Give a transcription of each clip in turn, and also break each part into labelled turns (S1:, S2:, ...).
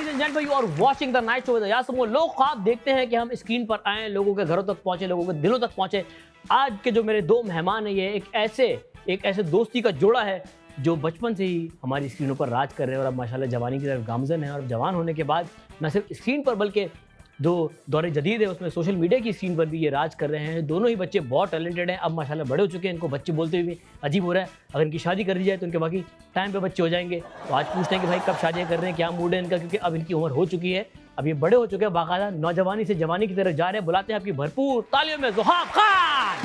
S1: Ladies and gentlemen, you are watching the night show with यासमो। लोग ख्वाब देखते हैं कि हम स्क्रीन पर आएं, लोगों के घरों तक पहुंचे, लोगों के दिलों तक पहुंचे। आज के जो मेरे दो मेहमान हैं, ये एक ऐसे दोस्ती का जोड़ा है जो बचपन से ही हमारी स्क्रीनों पर राज कर रहे हैं और अब माशाल्लाह जवानी की तरफ गामजन है। और जवान होने के बाद न सिर्फ स्क्रीन पर बल्कि जो दौरे जदीद है उसमें सोशल मीडिया की स्क्रीन पर भी ये राज कर रहे हैं। दोनों ही बच्चे बहुत टैलेंटेड हैं, अब माशाल्लाह बड़े हो चुके हैं। इनको बच्चे बोलते हुए भी अजीब हो रहा है। अगर इनकी शादी कर दी जाए तो इनके बाकी टाइम पे बच्चे हो जाएंगे। तो आज पूछते हैं कि भाई कब शादियाँ कर रहे हैं, क्या मूड है इनका, क्योंकि अब इनकी उम्र हो चुकी है, अब ये बड़े हो चुके हैं, बाकायदा नौजवानी से जवानी की तरफ जा रहे हैं। बुलाते हैं आपकी भरपूर तालियों में ज़ुहाब खान।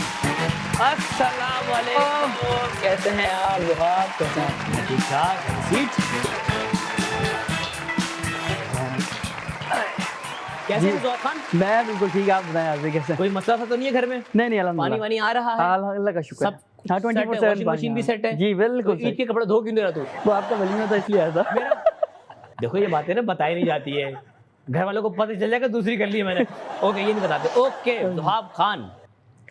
S1: अस्सलाम वालेकुम, कैसे हैं आप ज़ुहाब? कैसे हैं? ठीक ठाक। कैसे हैं ज़ुहाब खान?
S2: मैं बिल्कुल ठीक है, आप बताएं आप कैसे?
S1: कोई मसला तो नहीं है घर में?
S2: नहीं नहीं, अल्हम्दुलिल्लाह
S1: पानी वानी आ रहा है?
S2: अल्लाह का शुक्र।
S1: सब
S2: हाँ, 24/7
S1: मशीन भी सेट है?
S2: जी बिल्कुल।
S1: तो ईद के कपड़े धो क्यों नहीं रहा तू?
S2: वो आपका वलीमा था इसलिए आया था।
S1: देखो ये बातें ना बताई नहीं जाती है, घर वालों को पता चल जाएगा दूसरी कर ली है मैंने। ओके, ये नहीं बताते। ओके ज़ुहाब खान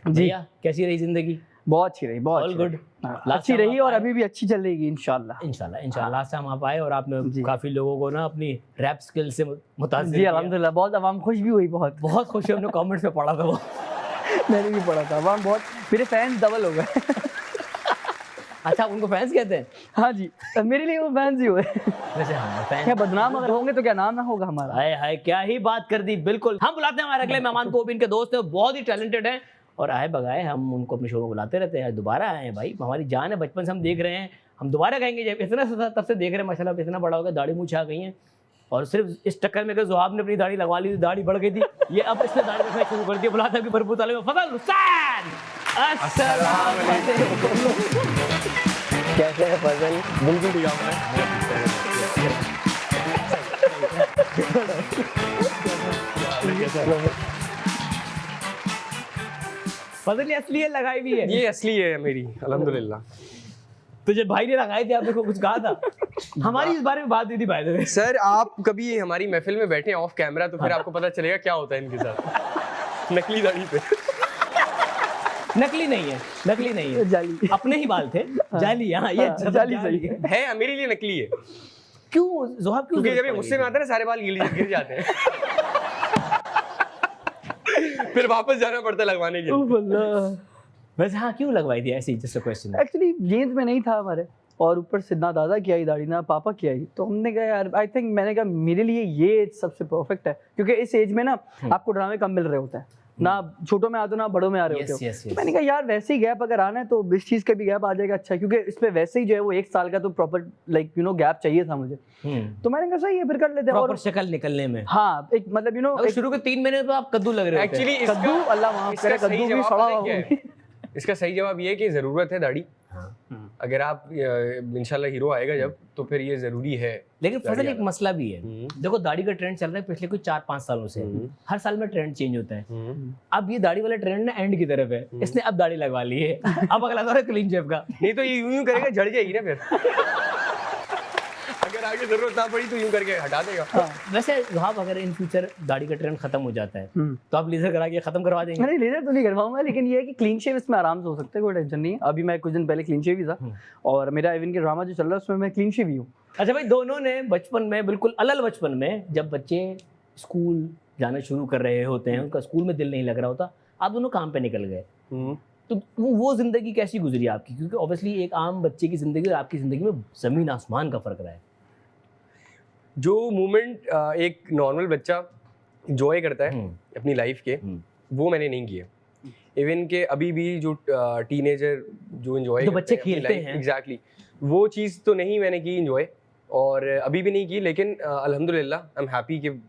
S2: जी,
S1: भैया कैसी रही जिंदगी?
S2: बहुत अच्छी रही, बहुत
S1: ऑल
S2: अच्छी
S1: गुड।
S2: रही। अच्छी रही और अभी भी अच्छी चल रही इंशाल्लाह।
S1: इंशाल्लाह लास्ट टाइम आप आए और आपने
S2: जी।
S1: काफी लोगों को ना अपनी रैप स्किल से मुतासिर
S2: जी
S1: किया।
S2: अल्हम्दुलिल्लाह, बहुत आवाम खुश भी हुई, बहुत
S1: बहुत खुश है, हमने कमेंट्स में पढ़ा था वो।
S2: मैंने भी पढ़ा था, आवाम बहुत, मेरे फैंस डबल हो गए।
S1: अच्छा, उनको फैंस कहते हैं?
S2: हाँ जी, मेरे लिए वो फैंस ही हुए।
S1: वैसे हाँ
S2: क्या
S1: फैंस।
S2: बदनाम अगर होंगे तो क्या नाम ना होगा हमारा।
S1: हाय हाय, क्या ही बात कर दी। बिल्कुल, हम बुलाते हैं हमारे अगले मेहमान को, भी इनके दोस्त हैं, बहुत ही टैलेंटेड हैं और आए बगाए हम उनको अपने शो में बुलाते रहते हैं। दोबारा आए हैं भाई, हमारी जान है, बचपन से हम देख रहे हैं, हम दोबारा कहेंगे। जब इतना तब से देख रहे हैं माशाल्लाह, इतना बड़ा हो गया, दाढ़ी मूंछ आ गई है। और सिर्फ इस चक्कर में कि ज़ुहाब ने अपनी दाढ़ी लगवा ली थी, दाढ़ी बढ़ गई थी, ये अब इसने दाढ़ी रखना शुरू कर दिया। बुलाते हैं कि भरपूर तालियों में फजल हुसैन। अस्सलाम वालेकुम।
S2: कैसे है फजल?
S3: बिल्कुल ठीक है।
S1: फजल ये असली है, लगाई भी है?
S3: ये असली है मेरी, अल्हम्दुलिल्लाह।
S1: तुझे भाई ने लगाई थी, आपने कुछ कहा था? हमारी इस बारे में बात हुई थी भाई ने।
S3: सर आप कभी हमारी महफिल में बैठे ऑफ कैमरा तो फिर आपको पता चलेगा क्या होता है इनके साथ। नकली दाढ़ी पे।
S1: नकली नहीं है, नकली नहीं है,
S2: जाली।
S1: अपने ही बाल थे। जाली, हाँ ये
S2: जाली सही
S3: है मेरे लिए नकली है,
S1: क्यों ज़ुहाब, क्यों?
S3: क्योंकि जब ये गुस्से में आता है ना सारे बाल गिर जाते हैं। फिर वापस जाना पड़ता है लगवाने के लिए।
S1: वैसे हाँ, क्यों लगवाई थी ऐसी? Just question.
S2: एक्चुअली जीन्स में नहीं था हमारे, और ऊपर से ना दादा की आई दाढ़ी ना पापा की आई, तो हमने कहा यार, आई थिंक मैंने कहा मेरे लिए ये सबसे परफेक्ट है, क्योंकि इस एज में ना आपको ड्रामे कम मिल रहे होते हैं, ना छोटों में आते हो ना बड़ों में आ रहे होते हो।
S1: yes,
S2: तो मैंने कहा यार वैसे ही गैप अगर आना है तो इस चीज़ का भी गैप आ जाएगा, अच्छा है, क्योंकि इसमें वैसे ही जो है वो 1 साल का तो प्रॉपर लाइक गैप चाहिए था मुझे। तो मैंने कहा सही है, फिर कर लेते हैं।
S1: प्रॉपर
S2: और
S1: शक्ल निकलने में
S2: हाँ, एक मतलब
S1: शुरू के 3 महीने तो आप कद्दू लग रहे हो।
S3: एक्चुअली
S2: कद्दू, अल्लाह माफ करे, कद्दू भी सड़ा हुआ है।
S3: इसका सही जवाब ये है कि ज़रूरत है दाढ़ी। अगर आप इंशाल्लाह हीरो आएगा जब, तो फिर ये ज़रूरी है।
S1: लेकिन फजल एक मसला भी है, देखो दाढ़ी का ट्रेंड चल रहा है पिछले कुछ 4-5 सालों से, हर साल में ट्रेंड चेंज होता है। अब ये दाढ़ी वाला ट्रेंड ना एंड की तरफ है, इसने अब दाढ़ी लगवा ली है, अब अगला दौर है क्लीन शेव का।
S3: नहीं तो ये यूं करेगा, झड़ जाएगी ना फिर। अगर आगे जरूरत ना पड़ी तो यूं करके हटा देगा।
S1: वैसे ज़ुहाब, अगर इन फ्यूचर दाढ़ी का ट्रेंड खत्म हो जाता है तो आप लेजर करा के खत्म करवा देंगे?
S2: नहीं, लेजर तो नहीं करवाऊंगा, लेकिन ये है कि क्लीन शेव इसमें आराम से हो सकता है, कोई टेंशन नहीं है। अभी मैं कुछ दिन पहले क्लीन शेव ही था, और मेरा इवन के ड्रामा जो चल रहा है उसमें मैं क्लीन शेव ही हूँ।
S1: अच्छा भाई, दोनों ने बचपन में, बिल्कुल अलग बचपन में, जब बच्चे स्कूल जाना शुरू कर रहे होते हैं, उनका स्कूल में दिल नहीं लग रहा होता, आप दोनों काम पे निकल गए, तो वो जिंदगी कैसी गुजरी आपकी? क्योंकि ऑब्वियसली एक आम बच्चे की जिंदगी और आपकी जिंदगी में जमीन आसमान का फर्क रहा है।
S3: जो मोमेंट एक नॉर्मल बच्चा इंजॉय करता है अपनी लाइफ के, वो मैंने नहीं किए। इवन के अभी भी जो टीनेजर जो इंजॉय
S1: जो बच्चे खेलते हैं,
S3: एग्जैक्टली वो चीज़ तो नहीं मैंने की इंजॉय, और अभी भी नहीं की, लेकिन अल्हम्दुलिल्लाह आई एम हैप्पी कि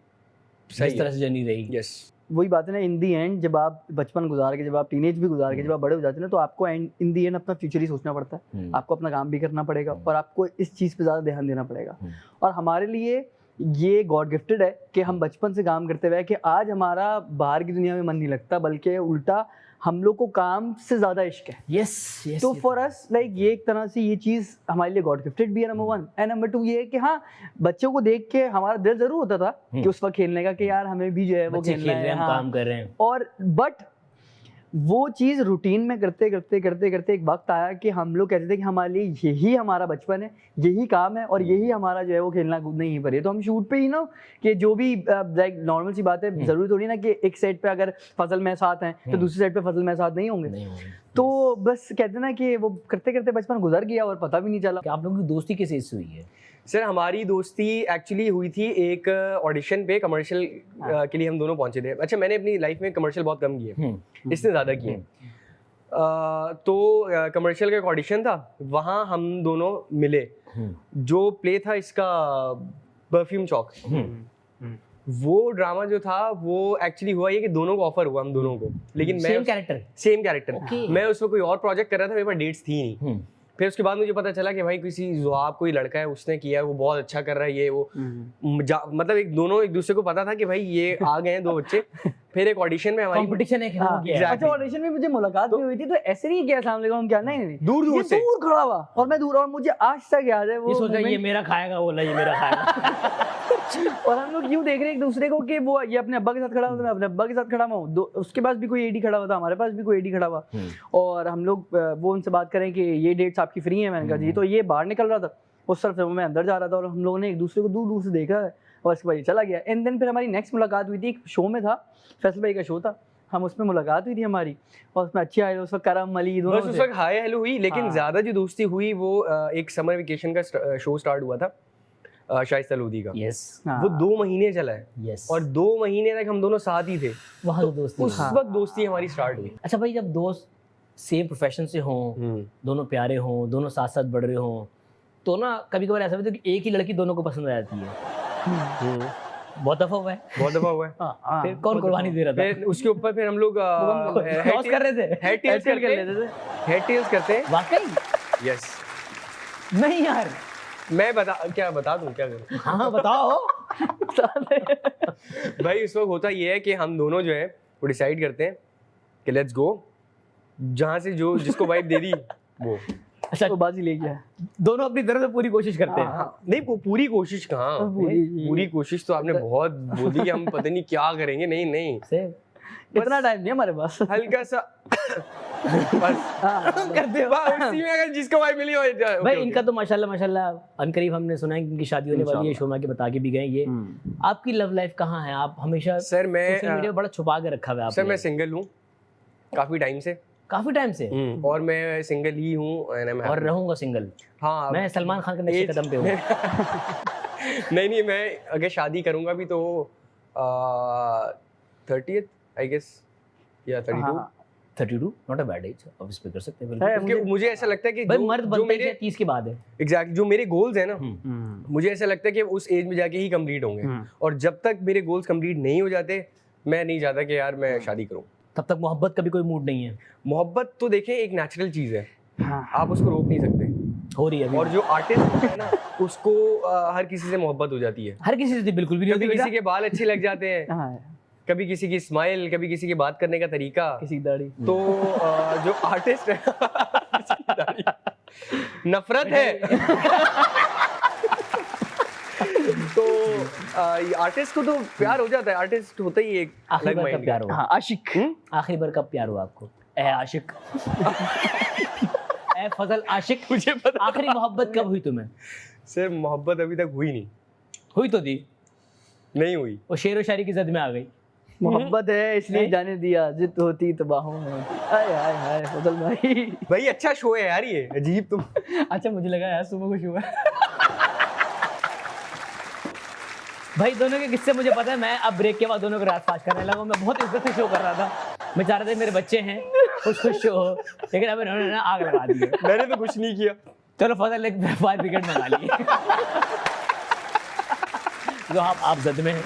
S1: सही तरह से जर्नी रही।
S3: यस,
S2: वही बात है ना, इन दी एंड जब आप बचपन गुजार के, जब आप टीनेज भी गुजार के, जब आप बड़े हो जाते हैं ना, तो आपको इन दी एंड अपना फ्यूचर ही सोचना पड़ता है। आपको अपना काम भी करना पड़ेगा और आपको इस चीज़ पे ज़्यादा ध्यान देना पड़ेगा। और हमारे लिए ये गॉड गिफ्टेड है कि हम बचपन से काम करते हुए कि आज हमारा बाहर की दुनिया में मन नहीं लगता, बल्कि उल्टा हम लोग को काम से ज़्यादा इश्क है।
S1: यस,
S2: तो फॉर अस लाइक ये एक तरह से ये चीज़ हमारे लिए गॉड गिफ्टेड भी है, नंबर 1। एंड नंबर 2 ये है कि हाँ, बच्चों को देख के हमारा दिल ज़रूर होता था कि उस वक्त खेलने का, कि यार हमें भी जो है वो खेलना है,
S1: हम काम कर रहे हैं।
S2: और बट वो चीज़ रूटीन में करते करते करते करते एक वक्त आया कि हम लोग कहते थे कि हमारे लिए यही हमारा बचपन है, यही काम है और यही हमारा जो है वो खेलना कूदना यहीं पर है। तो हम शूट पे ही ना कि जो भी लाइक नॉर्मल सी बात है, जरूरी थोड़ी ना कि एक सेट पे अगर फजल में साथ हैं तो दूसरी सेट पे फजल में साथ नहीं होंगे। तो बस कहते ना कि वो करते करते बचपन गुजर गया और पता भी नहीं चला।
S1: कि आप लोगों की दोस्ती किस एज से हुई है?
S3: सर हमारी दोस्ती एक्चुअली हुई थी एक ऑडिशन पे, कमर्शियल के लिए हम दोनों पहुंचे थे। अच्छा, मैंने अपनी लाइफ में कमर्शियल बहुत कम किए, इसने ज़्यादा किए। तो कमर्शियल का एक ऑडिशन था, वहाँ हम दोनों मिले। जो प्ले था इसका परफ्यूम चौक, वो ड्रामा जो था वो एक्चुअली हुआ ये कि दोनों को ऑफर हुआ, हम दोनों को, लेकिन मैं सेम कैरेक्टर मैं उसमें कोई और प्रोजेक्ट कर रहा था, मेरे पास डेट्स थी नहीं। फिर उसके बाद मुझे पता चला कि भाई किसी ज़ुआब कोई लड़का है, उसने किया है, वो बहुत अच्छा कर रहा है, ये वो मतलब दोनों एक दूसरे को पता था कि भाई ये आ गए हैं दो बच्चे। फिर एक ऑडिशन में हमारी
S1: कंपटीशन है।
S2: अच्छा, ऑडिशन में मुझे मुलाकात भी हुई थी, तो ऐसे नहीं किया अस्सलाम वालेकुम क्या, नहीं
S3: दूर से
S2: दूर खड़ा हुआ और मैं दूर, और मुझे आज तक याद है वो
S1: सोचा ये मेरा खाएगा, बोला ये मेरा खाएगा।
S2: और हम लोग यूं देख रहे हैं एक दूसरे को कि वो ये अपने अब्बा के साथ खड़ा हुआ था, मैं अपने अब्बा के साथ खड़ा हुआ, उसके पास भी कोई एडी खड़ा हुआ था, हमारे पास भी कोई एडी खड़ा हुआ, और हम लोग वो उनसे बात करें कि ये डेट्स आपकी फ्री है। मैंने कहा जी। तो ये बाहर निकल रहा था उस तरफ से, मैं अंदर जा रहा था, और हम लोगों ने एक दूसरे को दूर दूर से देखा है और उसके बाद चला गया। एंड देन फिर हमारी नेक्स्ट मुलाकात हुई थी, एक शो में था, फैसल भाई का शो था, हम उसमें मुलाकात हुई थी हमारी, और उसमें अच्छी आए उस वक्त करम अली दोनों,
S3: बस उस वक्त हाय हेलो हुई। लेकिन ज्यादा जो दोस्ती हुई वो एक समर वेकेशन का शो स्टार्ट हुआ था शाइस्ता लोधी का। वो 2 महीने चला है, और 2 महीने तक हम दोनों साथ ही थे,
S1: वहाँ तो दोस्ती
S3: उस वक्त दोस्ती हमारी स्टार्ट हुई।
S1: अच्छा भाई, जब दोस्त सेम प्रोफेशन से हों, दोनों प्यारे हों, दोनों साथ साथ बढ़ रहे हों, तो ना कभी कभार ऐसा होता है कि एक ही लड़की दोनों को पसंद आ जाती है। बहुत दफा हुआ है। फिर कौन कुर्बानी दे रहा था?
S3: फिर उसके ऊपर फिर हम लोग
S1: क्रॉस कर रहे थे,
S3: हेड टेल्स करते हैं।
S1: वाकई?
S3: यस।
S1: नहीं यार,
S3: मैं बता दूं क्या करूं?
S1: हाँ बताओ।
S3: भाई उस वक्त होता ये है कि हम दोनों जो है वो डिसाइड करते हैं कि लेट्स गो, जहाँ से जो जिसको वाइब दे दी वो।
S1: अच्छा,
S2: तो बाजी ले गया,
S1: दोनों अपनी तरफ से पूरी कोशिश करते हैं।
S3: नहीं, पूरी कोशिश कहाँ, पूरी कोशिश तो आपने बहुत बोल दी कि हम पता नहीं क्या करेंगे। नहीं
S2: इतना टाइम नहीं हमारे पास,
S3: हल्का सा बस
S1: करते हो
S3: उसी में अगर जिसको वाइब मिली हो।
S1: भाई इनका तो माशाल्लाह अनकरीब हमने सुना है कि इनकी शादी होने वाली है, शोमा के बता के भी गए। ये आपकी लव लाइफ कहाँ है? आप हमेशा
S3: सर मैं
S1: सोशल मीडिया बड़ा छुपा के रखा हुआ है।
S3: सर मैं सिंगल हूँ काफी टाइम से, और मैं सिंगल ही हूँ
S1: और रहूंगा सिंगल।
S3: हाँ,
S1: मैं सलमान खान के नक्शे कदम पे हूँ।
S3: नहीं, मैं अगर शादी करूंगा भी तो 30th आई गेस या 32
S1: नॉट अ बैड एज, अब इस पे कर सकते हैं।
S3: मुझे ऐसा लगता है कि
S1: भाई मर्द बनते हैं 30 के बाद है।
S3: एग्जैक्टली, जो मेरे गोल्स हैं ना, मुझे ऐसा लगता है कि उस एज में जाके ही कंप्लीट होंगे, और जब तक मेरे गोल्स कंप्लीट नहीं हो जाते मैं नहीं चाहता कि यार मैं शादी करूं।
S1: तब तक मोहब्बत का भी कोई मूड नहीं है।
S3: मोहब्बत तो देखें एक नेचुरल चीज है, आप उसको रोक नहीं सकते,
S1: हो रही है।
S3: और जो आर्टिस्ट होता है ना उसको हर किसी से मोहब्बत हो जाती है,
S1: हर किसी से बिल्कुल भी नहीं।
S3: कभी किसी के बाल अच्छे लग जाते हैं, कभी किसी की स्माइल, कभी किसी की बात करने का तरीका,
S2: किसी की दाढ़ी।
S3: तो जो आर्टिस्ट है नफरत है। तो आर्टिस्ट को तो प्यार हो जाता है, आर्टिस्ट होता ही एक
S1: आखिरी बार कब प्यार हुआ?
S2: हाँ, आशिक।
S1: आखिरी बार कब प्यार हुआ आपको? ए आशिक, ए फजल आशिक,
S3: मुझे पता।
S1: आखिरी मोहब्बत कब हुई तुम्हें?
S3: सर मोहब्बत अभी तक हुई नहीं।
S1: हुई तो थी,
S3: नहीं हुई,
S1: वो शेर व शायरी की जद में आ गई।
S2: मोहब्बत है इसलिए जाने दिया, जिद होती तबाहों में होती। हाय हाय हाय फजल भाई
S3: अच्छा शो है यार ये, अजीब तुम।
S1: अच्छा मुझे लगा यार सुबह को शो है। भाई दोनों के किस्से मुझे पता है, मैं अब ब्रेक के बाद दोनों को रात फाश करने लगा। मैं बहुत इज्जत से शो कर रहा था, मैं चाह रहा था मेरे बच्चे हैं खुश शो हो, लेकिन अब इन्होंने ना आग लगा दी है।
S3: मैंने तो कुछ नहीं किया।
S1: चलो फजल एक फायर ब्रिगेड मंगा लिए। जोहाब आप जद में हैं।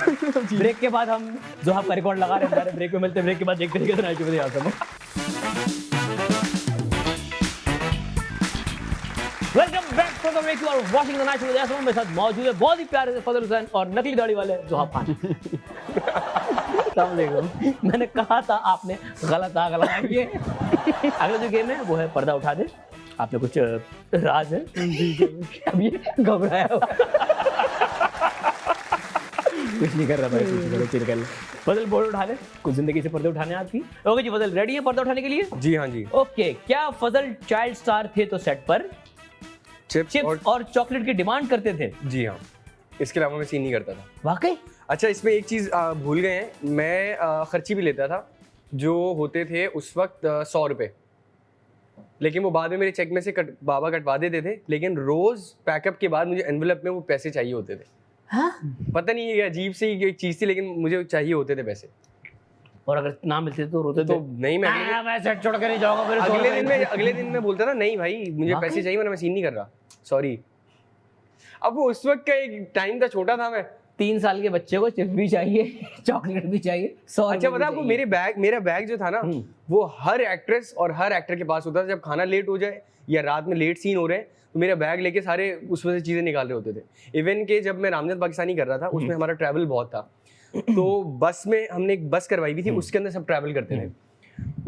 S1: ब्रेक के बाद हम जोहाब का रिकॉर्ड लगा रहे हैं, ब्रेक में मिलते हैं। ब्रेक के बाद देखते हैं नाइट शो आता हूँ। Welcome back from the break, you are watching the night show with यासम। मेरे साथ मौजूद है बहुत ही प्यारे से फजल हुसैन और नकली दाढ़ी वाले जोहाब खान। मैंने कहा था आपने गलत आग लगाई। अगला जो गेम है वो है पर्दा उठा दे। आपने कुछ राज है अब ये घबराया कुछ नहीं कर रहा भाई, कुछ करो, चिल कर ले। फजल बोर्ड उठा ले, कुछ जिंदगी से पर्दे उठाने आपकी। ओके जी फजल, रेडी है पर्दा उठाने के लिए?
S3: जी हाँ जी।
S1: ओके, क्या फजल चाइल्ड स्टार थे तो सेट पर चिप्स और चॉकलेट की डिमांड करते थे?
S3: जी हाँ, इसके अलावा मैं सीन नहीं करता था।
S1: वाकई?
S3: अच्छा, इसमें एक चीज़ भूल गए हैं, मैं खर्ची भी लेता था, जो होते थे उस वक्त 100 रुपये, लेकिन वो बाद में मेरे चेक में से बाबा कटवा देते थे, लेकिन रोज़ पैकअप के बाद मुझे एनवेलप में वो पैसे चाहिए होते थे।
S1: हाँ?
S3: पता नहीं, ये अजीब सी एक चीज़ थी, लेकिन मुझे चाहिए होते थे पैसे।
S1: और अगर ना मिलते तो रोते
S3: तो
S1: थे?
S3: नहीं,
S1: मैं सेट छोड़ कर नहीं जाऊंगा, मेरे
S3: अगले दिन मैं बोलता था नहीं भाई, मुझे
S1: वाकई?
S3: पैसे चाहिए, वरना मैं सीन नहीं कर रहा, सॉरी। अब वो उस वक्त का एक टाइम था, छोटा था मैं।
S1: 3 साल के बच्चे को चिप्स भी चाहिए, चॉकलेट भी चाहिए, 100
S3: अच्छा पता है आपको, मेरा बैग जो था ना, वो हर एक्ट्रेस और हर एक्टर के पास होता था। जब खाना लेट हो जाए या रात में लेट सीन हो रहे हैं, तो मेरा बैग लेके सारे उसमें से चीज़ें निकाल रहे होते थे। इवन के जब मैं रामजद पाकिस्तानी कर रहा था, उसमें हमारा ट्रैवल बहुत था, तो बस में हमने एक बस करवाई हुई थी, उसके अंदर सब ट्रैवल करते थे।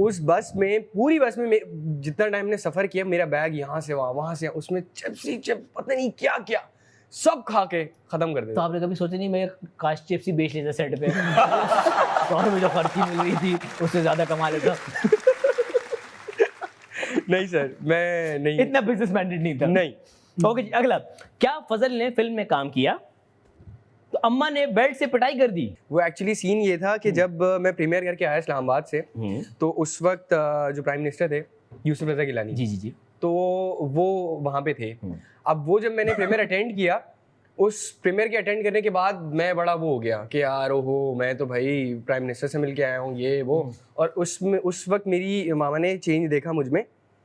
S3: उस बस में, पूरी बस में जितना टाइम ने सफ़र किया, मेरा बैग यहाँ से वहाँ से, उसमें चिप्स ही चिप्स, पता नहीं क्या क्या सब खा के खत्म कर देते।
S1: तो आपने कभी सोचा नहीं मैं काश चिप्स ही बेच लेता सेट पे? 100 रुपये जो खर्ची मिल रही थी उससे ज्यादा कमा लेता।
S3: नहीं सर, मैं नहीं,
S1: इतना बिजनेस माइंडेड नहीं था।
S3: नहीं।
S1: ओके जी, अगला, क्या फजल ने फिल्म में काम किया तो अम्मा ने बेल्ट से पिटाई कर दी?
S3: वो एक्चुअली सीन ये था कि जब मैं प्रीमियर करके आया इस्लामाबाद से, तो उस वक्त जो प्राइम मिनिस्टर थे यूसुफ रजा गिलानी
S1: जी जी जी,
S3: तो वो वहाँ पे थे। अब वो जब मैंने प्रीमियर अटेंड किया, उस प्रीमियर के अटेंड करने के बाद मैं बड़ा वो हो गया कि यार ओहो, मैं तो भाई प्राइम मिनिस्टर से मिल के आया हूँ, ये वो। और उसमें उस वक्त मेरी मामा ने चेंज देखा मुझ में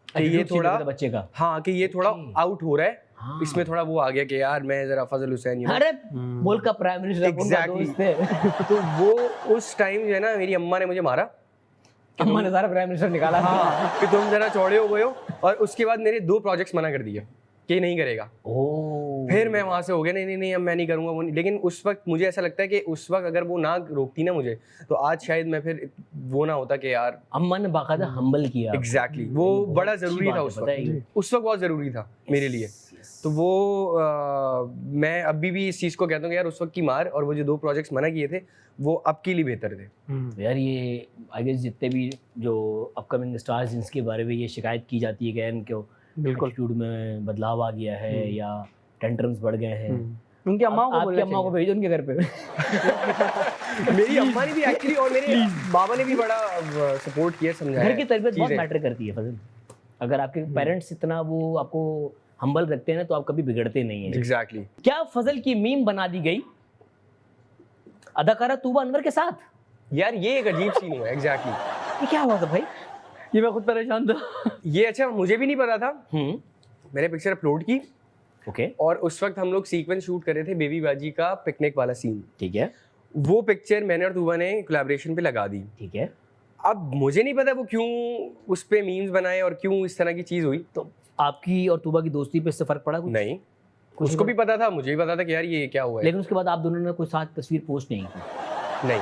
S3: कि ये थोड़ा,
S1: बच्चे का,
S3: हाँ, कि ये थोड़ा आउट हो रहा है।
S1: हाँ।
S3: इसमें थोड़ा वो आ गया कि यार मैं जरा फजल हुसैन,
S1: अरे मुल्क का प्राइम मिनिस्टर
S3: Exactly. तो वो उस टाइम जो है ना, मेरी अम्मा ने मुझे मारा,
S1: अम्मा ने सारा प्राइम मिनिस्टर निकाला।
S3: हाँ, कि तुम जरा चौड़े हो गए हो। और उसके बाद मेरे 2 प्रोजेक्ट्स मना कर दिए कि नहीं करेगा। फिर मैं वहाँ से हो गया, नहीं अब मैं नहीं करूँगा वो नहीं। लेकिन उस वक्त मुझे ऐसा लगता है कि उस वक्त अगर वो ना रोकती ना मुझे, तो आज शायद मैं फिर वो ना होता कि यार।
S1: अम्मा ने बाकायदा हम्बल किया।
S3: एग्जैक्टली, वो बड़ा ज़रूरी था उस वक्त बहुत ज़रूरी था मेरे लिए। तो वो मैं अभी भी इस चीज़ को कहता हूँ कि यार उस वक्त की मार और वो जो 2 प्रोजेक्ट्स मना किए थे, वो अब के लिए बेहतर थे।
S1: तो यार ये आई गेस जितने भी जो अपकमिंग स्टार्स जिनके बारे में ये शिकायत की जाती है कि इनको बिल्कुल एटीट्यूड में बदलाव आ गया है या टेंट्रम्स बढ़ गए हैं,
S2: उनकी
S1: आपकी अम्मा को भेजो उनके घर पे।
S3: मेरी अम्मा ने भी एक्चुअली, और मेरे बाबा ने भी बड़ा सपोर्ट किया, समझाया।
S1: घर की तरबियत बहुत मैटर करती है फजल। अगर आपके पेरेंट्स इतना वो आपको हम्बल रखते हैं ना, तो आप कभी बिगड़ते नहीं हैं।
S3: एग्जैक्टली।
S1: क्या फजल की मीम बना दी गई अदाकारा तूबा अनवर के साथ?
S3: यार ये एक अजीब सीन हुआ। एग्जैक्टली,
S1: ये क्या हुआ था भाई?
S2: ये मैं खुद परेशान था।
S3: ये अच्छा मुझे भी नहीं पता था। मैंने पिक्चर अपलोड की,
S1: ओके,
S3: और उस वक्त हम लोग सीक्वेंस शूट कर रहे थे बेबी बाजी का, पिकनिक वाला सीन।
S1: ठीक है,
S3: वो पिक्चर मैंने और तूबा ने कोलैबोरेशन पे लगा दी।
S1: ठीक है।
S3: अब मुझे नहीं पता वो क्यों उस पे मीम्स बनाए और क्यों इस तरह की चीज़ हुई।
S1: तो आपकी और तूबा की दोस्ती पे इससे फर्क पड़ा कुछ?
S3: नहीं, उसको भी पता था, मुझे भी पता था कि यार ये क्या हुआ है।
S1: लेकिन उसके बाद आप दोनों ने कोई साथ तस्वीर पोस्ट नहीं की?
S3: नहीं,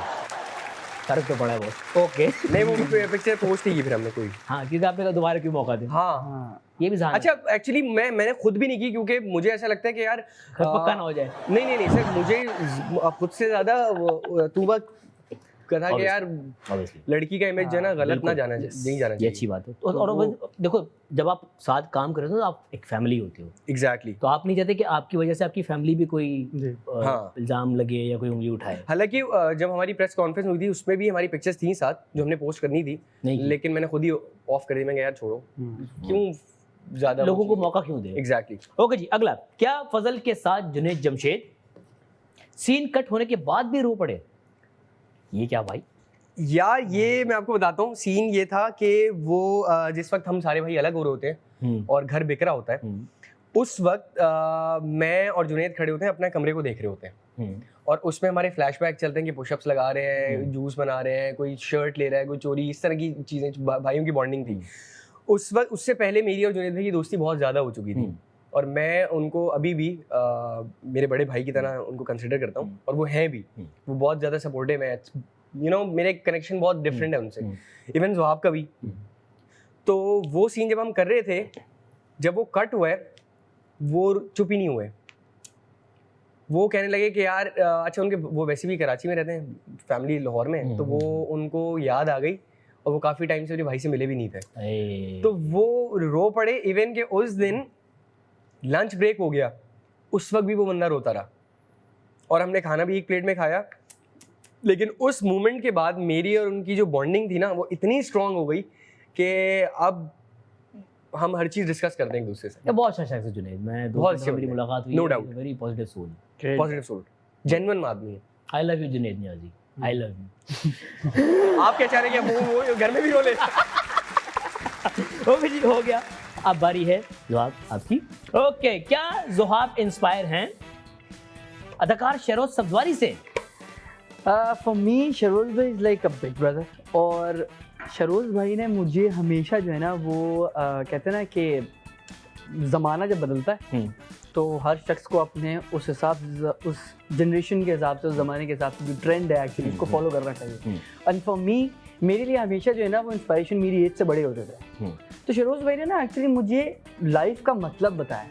S1: फर्क तो पड़ा है बहुत। ओके,
S3: नहीं वो पिक्चर पोस्ट ही की फिर हमने कोई।
S1: हाँ, क्योंकि आपने कहा दोबारा क्यों मौका दे।
S3: हाँ,
S1: ये भी ज़ान है।
S3: अच्छा एक्चुअली मैंने खुद भी नहीं की, क्योंकि मुझे ऐसा लगता है कि यार
S1: पक्का ना हो जाए।
S3: नहीं सर, मुझे खुद से ज़्यादा तूबा कहा कि यार लड़की का इमेज जो है ना गलत ना जाना, नहीं जाना
S1: ये
S3: चाहिए।
S1: अच्छी बात है। और देखो, जब आप साथ काम कर रहे हो तो आप एक फैमिली होते हो।
S3: एग्जैक्टली।
S1: तो आप नहीं चाहते कि आपकी वजह से आपकी फैमिली भी कोई
S3: हाँ,
S1: इल्जाम लगे या कोई उंगली उठाए।
S3: हालांकि जब हमारी प्रेस कॉन्फ्रेंस हुई थी, उसमें भी हमारी पिक्चर्स थी साथ जो हमने पोस्ट करनी थी, लेकिन मैंने खुद ही ऑफ कर दी। मैं यार छोड़ो, क्यों ज्यादा
S1: लोगों को मौका क्यों दे।
S3: एग्जैक्टली।
S1: ओके जी, अगला, क्या फजल के साथ जुनैद जमशेद सीन कट होने के बाद भी रो पड़े? ये क्या भाई?
S3: यार ये मैं आपको बताता हूँ, सीन ये था कि वो जिस वक्त हम सारे भाई अलग हो रहे होते हैं और घर बिखरा होता है, उस वक्त मैं और जुनैद खड़े होते हैं, अपने कमरे को देख रहे होते हैं, और उसमें हमारे फ्लैशबैक चलते हैं कि पुशअप्स लगा रहे हैं, जूस बना रहे हैं, कोई शर्ट ले रहा है, कोई चोरी, इस तरह की चीज़ें। भाइयों की बॉन्डिंग थी उस वक्त। उससे पहले मेरी और जुनैद भाई की दोस्ती बहुत ज़्यादा हो चुकी थी, और मैं उनको अभी भी मेरे बड़े भाई की तरह उनको कंसिडर करता हूँ, और वो हैं भी। वो बहुत ज़्यादा सपोर्टिव है, मेरे कनेक्शन बहुत डिफरेंट है उनसे, इवन ज़ुहाब का भी। तो वो सीन जब हम कर रहे थे, जब वो कट हुआ है, वो चुप ही नहीं हुए। वो कहने लगे कि यार अच्छा उनके वो वैसे भी कराची में रहते हैं, फैमिली लाहौर में, तो वो उनको याद आ गई और वो काफ़ी टाइम से मेरे भाई से मिले भी नहीं थे। तो वो रो पड़े। इवन के उस दिन लंच ब्रेक हो गया, उस वक्त भी वो बंदा रोता रहा और हमने खाना भी एक प्लेट में खाया। लेकिन उस मोमेंट के बाद मेरी और उनकी जो बॉन्डिंग थी ना, वो इतनी स्ट्रांग हो गई कि अब हम हर चीज़ डिस्कस करते हैं एक दूसरे से।
S1: ये बहुत अच्छा शख्स है जुनैद, मैं
S3: बहुत
S1: दो
S3: अच्छी
S1: मेरी
S3: बात है।
S1: मुलाकात हुई,
S3: No doubt.
S1: Very positive soul.
S3: Positive soul, genuine आदमी है।
S1: I love you Junaid Niazi, I love you.
S3: आप क्या चाह रहे हैं कि वो घर में भी रो ले?
S1: ओके जी, हो गया। अब बारी है ज़ुहाब आपकी। ओके, क्या ज़ुहाब इंस्पायर हैं अदाकार शहरोज सब्जवारी से?
S2: फॉर मी शरोज भाई is like a big brother, और शरोज भाई ने मुझे हमेशा जो है ना वो कहते हैं ना कि ज़माना जब बदलता है तो हर शख्स को अपने उस हिसाब उस जनरेशन के हिसाब से, उस ज़माने के हिसाब से जो ट्रेंड है एक्चुअली उसको फॉलो करना चाहिए। एंड फॉर मी, मेरे लिए हमेशा जो है ना वो इंस्पायरेशन मेरी एज से बड़े होते थे। तो शरोज भाई ने ना एक्चुअली मुझे लाइफ का मतलब बताया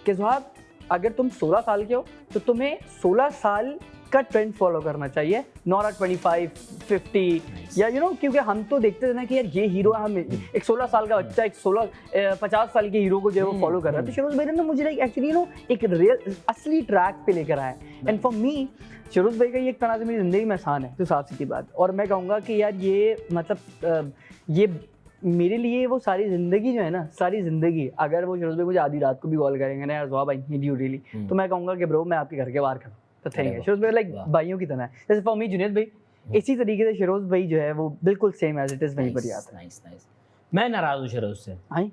S2: कि ज़ुहाब अगर तुम 16 साल के हो तो तुम्हें 16 साल का ट्रेंड फॉलो करना चाहिए, नॉट 25, 50 या क्योंकि हम तो देखते थे ना कि यार ये हीरो, हम एक 16 साल का बच्चा एक 50 साल के हीरो को जो है वो फॉलो कर रहा है। तो शरोज भाई ने मुझे एक्चुअली एक रियल असली ट्रैक पे लेकर आया। एंड फॉर मी शरोज भाई का ये एक तरह से मेरी ज़िंदगी में आसान है, तो साफ सीधी बात। और मैं कहूँगा कि यार ये मतलब ये मेरे लिए वो सारी ज़िंदगी जो है ना, सारी ज़िंदगी अगर वो शरोज भाई मुझे आधी रात को भी कॉल करेंगे ना, यार ज़ुहाब आई नीड यू रियली, तो मैं कहूँगा कि ब्रो मैं आपके घर के बाहर खड़ा हूँ। तो थैंक यू। शरोज भाई लाइक भाइयों की तरह है। जैसे फॉर मी जुनैद भाई, इसी तरीके से शरोज भाई जो है वो बिल्कुल सेम एज इट इज़ वहीं पर ही आता है।
S1: Nice nice. मैं नाराज़ हूँ शरोज से,
S2: हाँ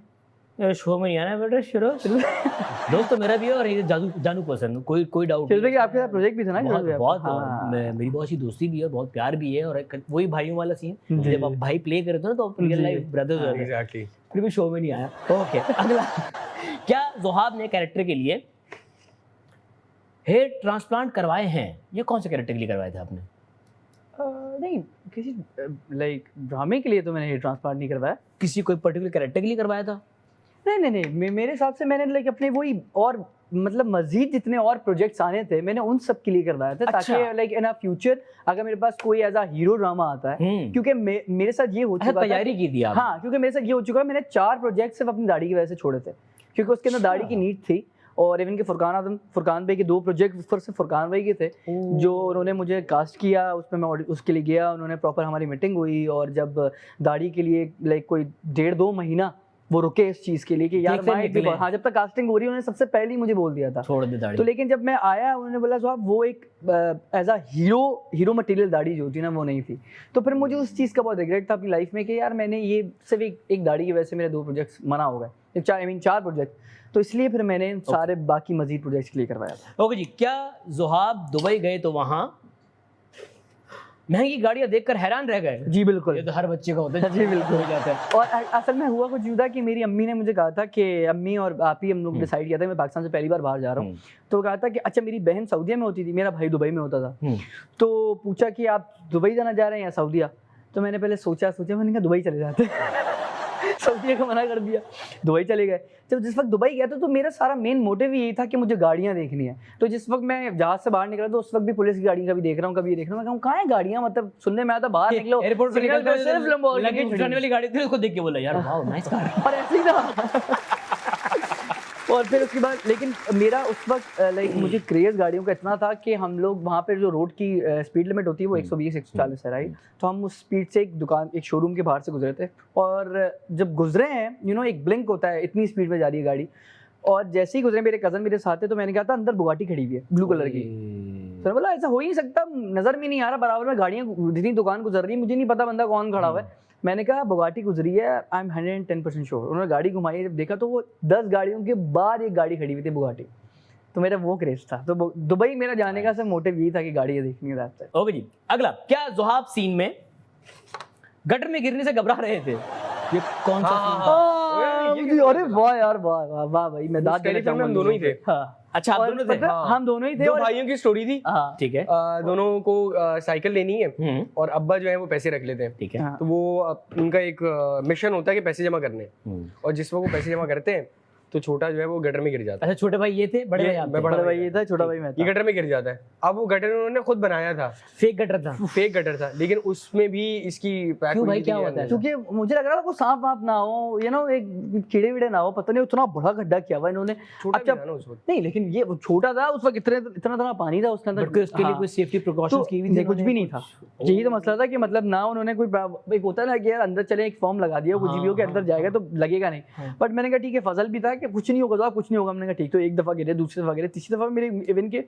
S1: यार शो में नहीं आना बेटा शरोज। दोस्त तो मेरा भी है और ये जानू पसंद, कोई डाउट
S2: शरोज भाई के आपके साथ प्रोजेक्ट भी था ना
S1: बहुत
S2: शरोज भाई?
S1: बहुत
S2: हाँ।
S1: मेरी बहुत अच्छी दोस्ती भी है और बहुत प्यार भी है, और वही भाइयों वाला सीन
S2: जी।
S1: जब आप भाई प्ले करते हो ना तो रियल लाइफ ब्रदर्स होते हैं।
S3: एग्जैक्टली।
S1: फिर भी शो में नहीं आया। ओके, अगला। क्या ज़ुहाब ने कैरेक्टर के लिए हेयर ट्रांसप्लांट करवाए हैं? ये कौन से कैरेक्टर के लिए करवाए थे आपने?
S2: नहीं, किसी लाइक ड्रामे के लिए तो मैंने हेयर ट्रांसप्लांट नहीं करवाया।
S1: किसी कोई पर्टिकुलर कैरेक्टर के लिए करवाया था?
S2: नहीं, मेरे हिसाब से मैंने लाइक अपने वही और मतलब मजीद जितने और प्रोजेक्ट्स आने थे मैंने उन सब के लिए करवाया था,
S1: अच्छा।
S2: ताकि लाइक इन अ फ्यूचर अगर मेरे पास कोई एज अ हीरो ड्रामा आता है, क्योंकि मेरे साथ ये हो चुका था।
S1: तैयारी की थी आप?
S2: हाँ, क्योंकि मेरे साथ ये हो चुका है, मैंने 4 प्रोजेक्ट सिर्फ अपनी दाढ़ी की वजह से छोड़े थे, क्योंकि उसके अंदर दाढ़ी की नीड थी। और इवन के फुरकान भाई के 2 प्रोजेक्ट सिर्फ फुरकान भाई के थे, जो उन्होंने मुझे कास्ट किया, उसमें मैं उसके लिए गया, उन्होंने प्रॉपर हमारी मीटिंग हुई, और जब दाढ़ी के लिए लाइक कोई 1.5-2 महीना वो रुके इस चीज़ के लिए कि यार हाँ जब तक कास्टिंग हो रही है, उन्होंने सबसे पहले ही मुझे बोल दिया था
S1: छोड़ दे दाढ़ी।
S2: तो लेकिन जब मैं आया उन्होंने बोला साहब वो एक एज अ हीरो मटेरियल दाढ़ी जो होती है ना वो नहीं थी। तो फिर मुझे उस चीज़ का बहुत रिग्रेट था अपनी लाइफ में कि यार मैंने ये सिर्फ एक दाढ़ी की वजह से मेरे 2 प्रोजेक्ट्स मना हो गए, 4 प्रोजेक्ट, तो इसलिए फिर मैंने सारे बाकी मजीद प्रोजेक्ट्स के लिए करवाया था।
S1: ओके जी, क्या ज़ुहाब दुबई गए तो वहाँ महंगी गाड़ियाँ देखकर हैरान रह गए?
S2: जी बिल्कुल,
S1: ये तो हर बच्चे का होता है।
S2: जी बिल्कुल
S1: हो जाता है।
S2: और असल में हुआ कुछ यूँ था कि मेरी अम्मी ने मुझे कहा था कि अम्मी और आप ही हम लोग डिसाइड किया था, मैं पाकिस्तान से पहली बार बाहर जा रहा हूँ, तो कहा था कि अच्छा मेरी बहन सऊदीया में होती थी, मेरा भाई दुबई में होता था, तो पूछा कि आप दुबई जाना जा रहे हैं या सऊदीया? तो मैंने पहले सोचा मैंने कहा दुबई चले जाते सऊदीया का मना कर दिया, दुबई चले गए। जब जिस वक्त दुबई गया तो मेरा सारा मेन मोटिव यही था कि मुझे गाड़ियाँ देखनी है। तो जिस वक्त मैं जहाज से बाहर निकला तो उस वक्त भी पुलिस की गाड़ी का भी देख रहा हूँ, कभी ये देख रहा हूँ, मैं कहूँ कहाँ है गाड़ियाँ, मतलब सुनने में आता बाहर निकलो
S1: एयरपोर्ट पे
S2: सिग्नल पे सिर्फ Lamborghini
S1: लगेज
S2: खड़ी
S1: उठाने वाली गाड़ी थी, उसको देख के बोला यार वाओ नाइस कार।
S2: और ऐसे ही था और फिर उसके बाद लेकिन मेरा उस वक्त लाइक मुझे क्रेज गाड़ियों का इतना था कि हम लोग वहाँ पे जो रोड की स्पीड लिमिट होती है वो 120-140 है, राइट? तो हम उस स्पीड से एक शोरूम के बाहर से गुजरे थे, और जब गुजरे हैं एक ब्लिंक होता है, इतनी स्पीड में जा रही है गाड़ी, और जैसे ही गुजरे मेरे कज़न मेरे साथ थे, तो मैंने कहा था अंदर बुगाटी खड़ी हुई है ब्लू कलर की। तो बोला ऐसा हो ही नहीं सकता, नज़र में नहीं आ रहा, बराबर में गाड़ियाँ जितनी दुकान गुजर रही है, मुझे नहीं पता बंदा कौन खड़ा हुआ है। मैंने कहा बुगाटी गुजरी है, आई एम 110% श्योर। उन्होंने गाड़ी घुमाई, जब देखा तो वो 10 गाड़ियों के बाद एक गाड़ी खड़ी हुई थी बुगाटी। तो मेरा वो क्रेज था, तो दुबई मेरा जाने का सिर्फ मोटिव यही था कि गाड़ी देखनी है।
S1: ओके जी, अगला, क्या ज़ुहाब सीन में गटर में गिरने से घबरा रहे थे? ये कौन सा सीन था?
S2: अरे वाह यार, वाह वाह वाह भाई, मैं दाद देना चाहूंगा।
S3: हम दोनों ही थे।
S2: हाँ,
S1: अच्छा आप दोनों थे?
S2: हम दोनों ही थे।
S3: 2 भाइयों की स्टोरी थी।
S2: हाँ
S1: ठीक है।
S3: दोनों को साइकिल लेनी है और अब्बा जो है वो पैसे रख लेते हैं,
S1: ठीक है।
S3: तो वो उनका एक मिशन होता है कि पैसे जमा करने, और जिस वक्त वो पैसे जमा करते हैं तो छोटा जो है वो गटर में गिर जाता है।
S1: अच्छा, छोटे भाई ये थे, बड़े भाई आप थे?
S2: बड़ा भाई ये था, छोटा भाई मैं
S3: ये
S2: था।
S3: गटर में गिर जाता है। अब वो गटर उन्होंने खुद बनाया था,
S1: फेक गटर था।
S3: फेक गटर था, लेकिन उसमें भी इसकी पैक
S1: क्यों भाई,
S3: हुई थी
S1: क्या
S3: या
S1: होता है?
S3: नहीं।
S2: क्योंकि मुझे लग रहा था वो सांप वाप ना हो, ये ना एक कीड़े वीड़े ना हो, पता नहीं उतना बड़ा गड्ढा किया हुआ इन्होंने।
S3: छोटा
S2: अच्छा,
S3: भी था ना उस वक्त।
S2: नहीं लेकिन ये वो छोटा था उस वक्त, इतना इतना पानी था उसके अंदर।
S1: बट उसके लिए
S2: हाँ।
S1: कोई सेफ्टी प्रिकॉशंस की हुई
S2: नहीं,
S1: थी?
S2: कुछ भी नहीं था। यही तो मसला था कि मतलब ना उन्होंने कोई एक होता है ना कि यार अंदर चले, एक फॉर्म लगा दिया, कुछ भी हो के अंदर जाएगा तो लगेगा नहीं। बट मैंने कहा ठीक है, फजल भी था कि कुछ नहीं होगा, तो कुछ नहीं होगा। मैंने कहा ठीक। तो एक दफा गिरे, दूसरी दफा गिरे, तीसरी दफा मेरे इवन के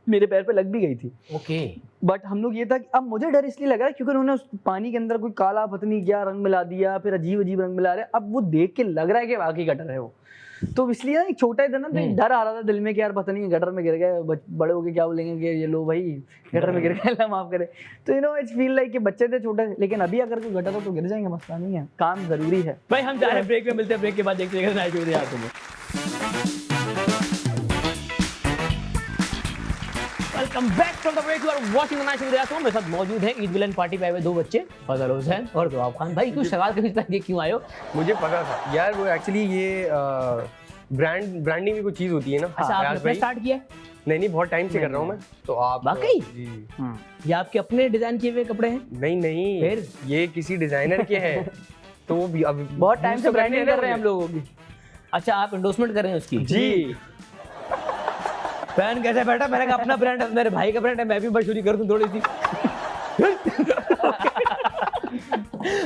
S2: मेरे पैर पे लग भी गई थी।
S1: ओके।
S2: बट हम लोग ये था कि अब मुझे डर इसलिए लगा क्योंकि उन्होंने उस पानी के अंदर कोई काला पता नहीं क्या रंग मिला दिया, फिर अजीब अजीब रंग मिला रहे। अब वो देख के लग रहा है कि वाकई गटर है वो। तो इसलिए ना एक छोटा ही था ना, तो एक डर आ रहा था दिल में कि यार पता नहीं गटर में गिर गए, बड़े होके क्या बोलेंगे कि ये लो भाई गटर में गिर गए, अल्लाह माफ करे। तो you know it's feel like कि बच्चे थे छोटे, लेकिन अभी अगर कोई गटर हो तो गिर जाएंगे, मसला नहीं है, काम जरूरी है।
S1: भाई हम जा रहे हैं ब्रेक में, मिलते हैं ब्रेक के बाद, देखते हैं नाइट शो आपको। Welcome back from the break, you are watching the night show with मेरे साथ मौजूद हैं ईद मिलन पार्टी पे आए हुए दो बच्चे, फजल हुसैन और दुआब खान। भाई क्यों सवाल कभी तक क्यों आए हो?
S3: मुझे पता था यार, वो एक्चुअली ये ब्रांडिंग की कुछ चीज होती है ना।
S1: अच्छा, आपने अपने स्टार्ट किया है?
S3: नहीं, बहुत टाइम से कर रहा हूँ मैं। तो आप
S1: वाकई?
S3: जी।
S1: ये आपके अपने डिजाइन किए हुए कपड़े हैं?
S3: नहीं,
S1: फिर?
S3: ये किसी डिजाइनर के हैं। तो वो भी अब
S2: बहुत टाइम से ब्रांडिंग कर रहे हैं हम लोगों की।
S1: अच्छा, आप एंडोर्समेंट कर रहे हैं उसकी?
S3: जी।
S1: पहन कैसे बैठा? मैंने कहा अपना ब्रांड है, मेरे भाई का ब्रांड है, मैं भी मशहूरी कर दूं थोड़ी सी।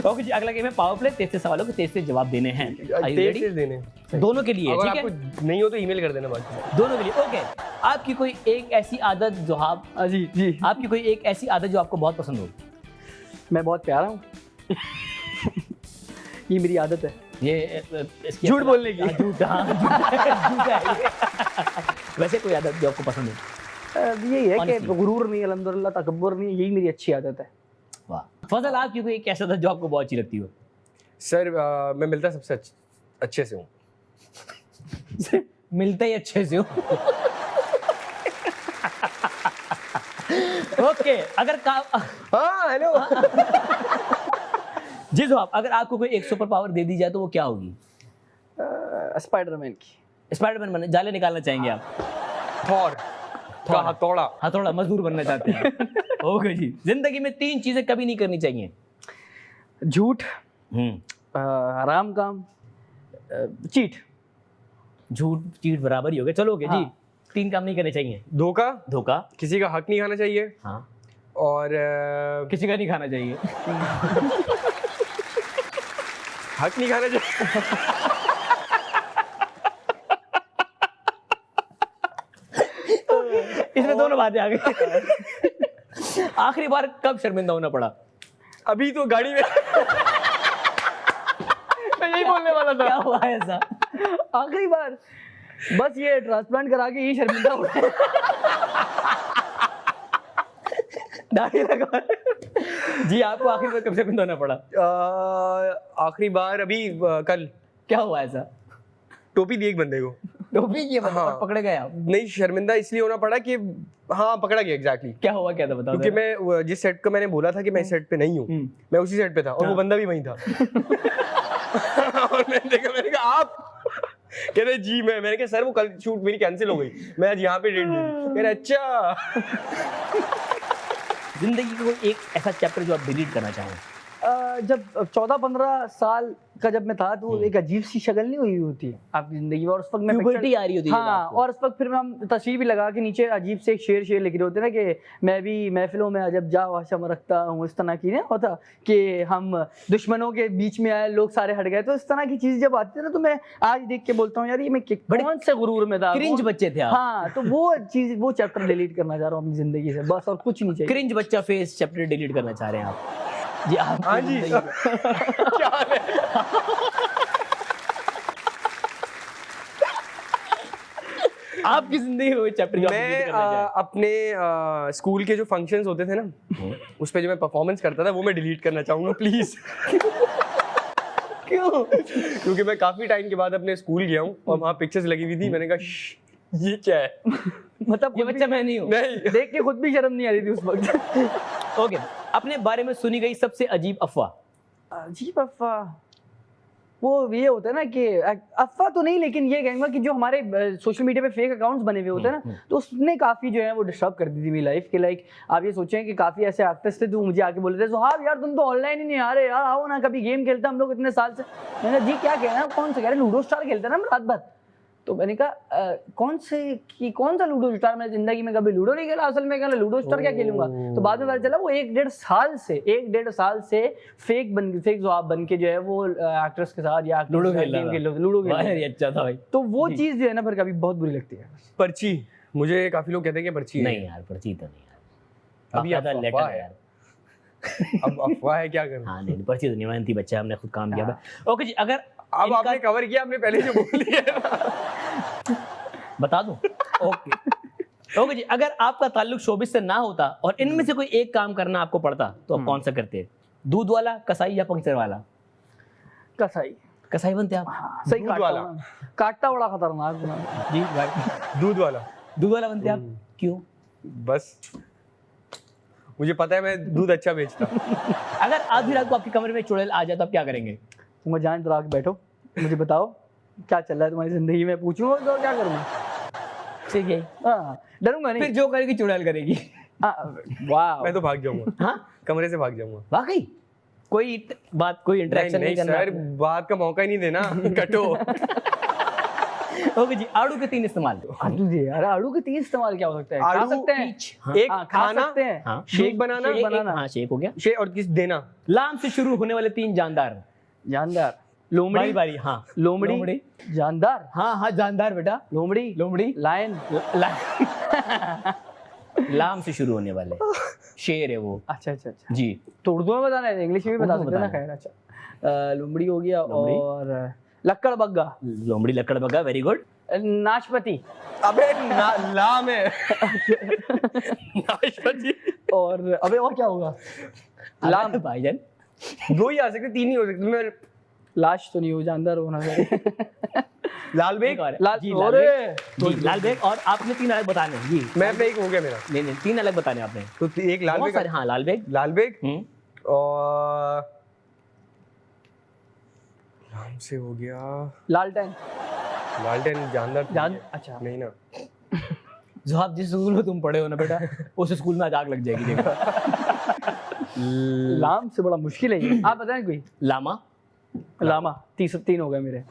S1: ओके जी, अगला गेम है पावर प्ले। 33 सवालों के 33 जवाब देने हैं। Are you ready?
S3: देने
S1: दोनों के लिए,
S3: अगर
S1: ठीक है?
S3: आपको नहीं हो तो ईमेल कर देना बाकी।
S1: दोनों के लिए। ओके, आपकी कोई एक ऐसी आदत जो आप
S2: जी जी,
S1: आपकी कोई एक ऐसी आदत जो आपको बहुत पसंद हो?
S2: मैं बहुत प्यारा हूँ। ये मेरी आदत है,
S1: ये इसकी
S2: झूठ बोलने की।
S1: हाँ, झूठ है ये। वैसे कोई आदत जो आपको पसंद है?
S2: यही है कि
S1: Honestly.
S2: गुरूर नहीं, अल्हम्दुलिल्लाह, तकब्बुर नहीं, यही मेरी अच्छी आदत है।
S1: वाह। फजल, आपकी कोई एक ऐसा आदत जो आपको बहुत अच्छी लगती हो?
S3: सर मैं मिलता सबसे अच्छे से हूँ।
S1: मिलते ही अच्छे से हो। ओके, अगर
S3: हाँ, हेलो।
S1: जी जवाब, अगर आपको कोई एक सुपर पावर दे दी जाए तो वो क्या होगी?
S2: स्पाइडरमैन की।
S1: स्पाइडरमैन बनने, जाले निकालना चाहेंगे आप?
S3: थॉर का हथौड़ा।
S1: हथौड़ा, मजदूर बनना चाहते हैं? ओके जी। जिंदगी में 3 चीजें कभी नहीं करनी चाहिए?
S2: झूठ, हराम काम, चीट।
S1: झूठ चीट बराबर ही हो गया। चलो ओके जी,
S2: हाँ।
S1: 3 काम नहीं करने चाहिए।
S3: धोखा,
S1: धोखा,
S3: किसी का हक नहीं खाना चाहिए,
S1: हाँ,
S3: और
S1: किसी का नहीं खाना चाहिए।
S3: हक नहीं खाना चाहिए।
S1: इसमें दोनों बातें आ गई। आखिरी बार कब शर्मिंदा होना पड़ा?
S3: अभी तो गाड़ी में। मैं यही बोलने वाला था।
S1: क्या हुआ ऐसा?
S2: आखिरी बार बस ये ट्रांसप्लांट करा के ही शर्मिंदा हो गए।
S1: दाढ़ी लगा। जी, आपको आखिरी बार कब शर्मिंदा होना पड़ा?
S3: आखिरी बार अभी कल।
S1: क्या हुआ ऐसा?
S3: टोपी दी एक बंदे को।
S1: टोपी की
S3: हाँ।
S1: और पकड़े गए आप?
S3: नहीं, शर्मिंदा इसलिए होना पड़ा कि हाँ, पकड़ा गया एग्जैक्टली।
S1: क्या हुआ, क्या था बताओ?
S3: क्योंकि मैं जिस सेट का मैंने बोला था कि मैं इस सेट पे नहीं हूँ, मैं उसी सेट पे था और वो बंदा भी वहीं था। और मैंने देखा, मैंने कहा आप, कह रहे जी मैंने कहा सर वो कल शूट मेरी कैंसिल हो गई, मैं आज यहाँ पे डेट दे दी। कह रहे अच्छा।
S1: जिंदगी का कोई एक ऐसा चैप्टर जो आप डिलीट करना चाहें?
S2: जब 14-15 साल का जब मैं था तो एक अजीब सी शक्ल नहीं हुई होती आपकी जिंदगी में, और उस वक्त मैं
S1: Puberty आ रही होती है जब
S2: हाँ,
S1: आपको।
S2: और उस वक्त फिर हम तस्वीर भी लगा के नीचे अजीब से एक शेर लिख रहे होते ना कि मैं भी महफिलों में अजब जा वाशम रखता हूँ, इस तरह की नहीं होता कि हम दुश्मनों के बीच में आए, लोग सारे हट गए। तो इस तरह की चीज जब आती है ना, तो मैं आज देख के बोलता हूँ यार ये मैं कौन से गुरूर में था,
S1: क्रिंज बच्चे थे आप।
S2: हाँ, तो वो चीज, वो चैप्टर डिलीट करना चाह रहा हूँ अपनी जिंदगी से, बस, और कुछ नहीं चाहिए।
S1: क्रिंज बच्चा फेस चैप्टर डिलीट करना चाह रहे हैं आप? जी, आप?
S3: हाँ जी। क्या हाल है?
S1: आपकी जिंदगी में चैप्टर जो आप delete
S3: मैं
S1: करना चाहें?
S3: अपने स्कूल के जो फंक्शंस होते थे ना, उस पे जो मैं परफॉर्मेंस करता था वो मैं डिलीट करना चाहूंगा प्लीज।
S2: क्यों?
S3: क्योंकि मैं काफी टाइम के बाद अपने स्कूल गया हूँ और वहाँ पिक्चर्स लगी हुई थी, मैंने कहा "श्श, ये क्या है?"
S2: मतलब
S1: ये बच्चा मैं नहीं हूँ।
S3: नहीं,
S2: देख के खुद भी शर्म नहीं आ रही थी उस वक्त।
S1: ओके, अपने बारे में सुनी गई सबसे अजीब अफवाह?
S2: अजीब अफवाह, वो ये होता है ना कि अफवाह तो नहीं, लेकिन ये कहूँगा कि जो हमारे सोशल मीडिया पे फेक अकाउंट्स बने हुए होते हैं ना, तो उसने काफ़ी जो है वो डिस्टर्ब कर दी थी मेरी लाइफ के। लाइक आप ये सोचें कि काफ़ी ऐसे आर्टिस्ट थे जो मुझे आके बोले थे, सुहाब यार तुम तो ऑनलाइन ही नहीं आ रहे यार, आओ ना कभी गेम खेलते हम लोग इतने साल से। मैंने कहा जी क्या कहना, कौन से कह रहे, लूडो स्टार खेलते ना हम रात भर। तो मैंने कहा कौन सा लूडो स्टार, मैं जिंदगी में कभी लूडो नहीं खेला, असल में कहना लूडो स्टार क्या खेलूंगा। तो बाद में पता चला वो 1-1.5 साल से फेक जवाब बन के जो है वो एक्ट्रेस के साथ या
S1: लूडो खेल रहा था। अच्छा था भाई।
S2: तो वो चीज जो है ना फिर कभी बहुत बुरी लगती है।
S3: पर्ची, मुझे काफी लोग कहते हैं कि पर्ची है।
S1: नहीं यार पर्ची तो नहीं यार,
S3: अभी
S1: अफवाह
S3: अफवाह
S1: लेटर
S3: है।
S1: यार।
S3: अब अफवाह है, क्या करें।
S1: हाँ नहीं पर्ची तो नहीं, मेहनती बच्चा, हमने खुद काम किया। ओके जी, अगर
S3: अब आपने कवर किया, आपने पहले जो बोल दिया
S1: बता दूं। ओके जी, अगर आपका ताल्लुक शोबिस से ना होता और इनमें से कोई एक काम करना आपको पड़ता तो आप कौन सा करते? दूध वाला, कसाई या पंक्चर वाला? कसाई बनते आप?
S2: सही
S3: दूध वाला।
S2: काटता बड़ा खतरनाक बना।
S1: जी भाई,
S3: दूध वाला।
S1: दूध वाला बनते आप? क्यों?
S3: बस मुझे पता है मैं दूध अच्छा बेचता हूँ।
S1: अगर आधी रात को आपके कमरे में चुड़ैल आ जाए तो आप क्या करेंगे?
S2: तुम जान डरा के बैठो, मुझे बताओ क्या चल रहा है तुम्हारी जिंदगी में, पूछूंगा तो क्या करूंगा।
S1: ठीक है,
S2: हाँ डरूंगा
S1: फिर
S2: नहीं।
S1: जो करेगी चुड़ैल करेगी।
S2: वाह
S3: मैं तो भाग जाऊंगा।
S1: हाँ
S3: कमरे से भाग जाऊंगा।
S1: वाकई कोई इंटरेक्शन नहीं करना
S3: सर, बात का मौका ही नहीं देना। कटो।
S1: ओके जी, आड़ू के 3 इस्तेमाल।
S2: आड़ू जी यार, आड़ू के 3 इस्तेमाल क्या हो सकता है? खा
S3: आड़ू,
S2: सकते हैं,
S1: हाँ,
S3: एक
S2: हाँ, खा
S3: खाना,
S2: सकते हैं,
S1: हाँ,
S3: शेक बनाना,
S1: हाँ शेक हो गया।
S3: शेक और किस देना।
S1: लाम से शुरू होने वाले 3 जानदार।
S2: जानदार,
S1: बारी
S2: लोमड़ी,
S1: बारी। हाँ
S2: लोमड़ी, जानदार,
S1: हाँ जानदार बेटा।
S2: लोमड़ी, लायन।
S1: लाम से शुरू होने वाले शेर है वो।
S2: अच्छा
S1: जी,
S2: तो उर्दू में बताना है, इंग्लिश में भी बता
S1: उर्दू में
S2: सकते हैं ना।
S1: बताना
S2: खैर अच्छा, लोमड़ी हो गया
S1: लोमड़ी।
S2: और लक्कड़ बग्गा,
S1: लोमड़ी लकड़ बग्गा, वेरी गुड।
S2: नाशपति
S3: अबे लाम है। नाशपति।
S2: और अबे और क्या होगा?
S1: लाम भाईजान,
S3: 2 ही आ सकते, 3 ही हो सकते। मैं
S2: लाश तो नहीं हो, जानदार होना चाहिए।
S3: लाल बेग।
S1: लाल बेग। और आपने 3 अलग बताने हैं। जी
S3: मैं अपना एक हो गया मेरा।
S1: नहीं 3 अलग बताने आपने।
S3: तो एक लाल
S1: बहुत
S3: बेग।
S1: सारे, हाँ लाल बेग।
S3: लाल बेग और लाम से हो गया
S2: लालटेन।
S3: लालटेन। जानदार
S2: अच्छा
S3: नहीं ना।
S1: जो आप जिस स्कूल में तुम पढ़े हो ना बेटा, उस स्कूल में आज आग लग जाएगी। देखो
S2: लाम से बड़ा मुश्किल है ये। आप बताएं कोई।
S1: लामा।
S2: लामा 3 हो गए मेरे।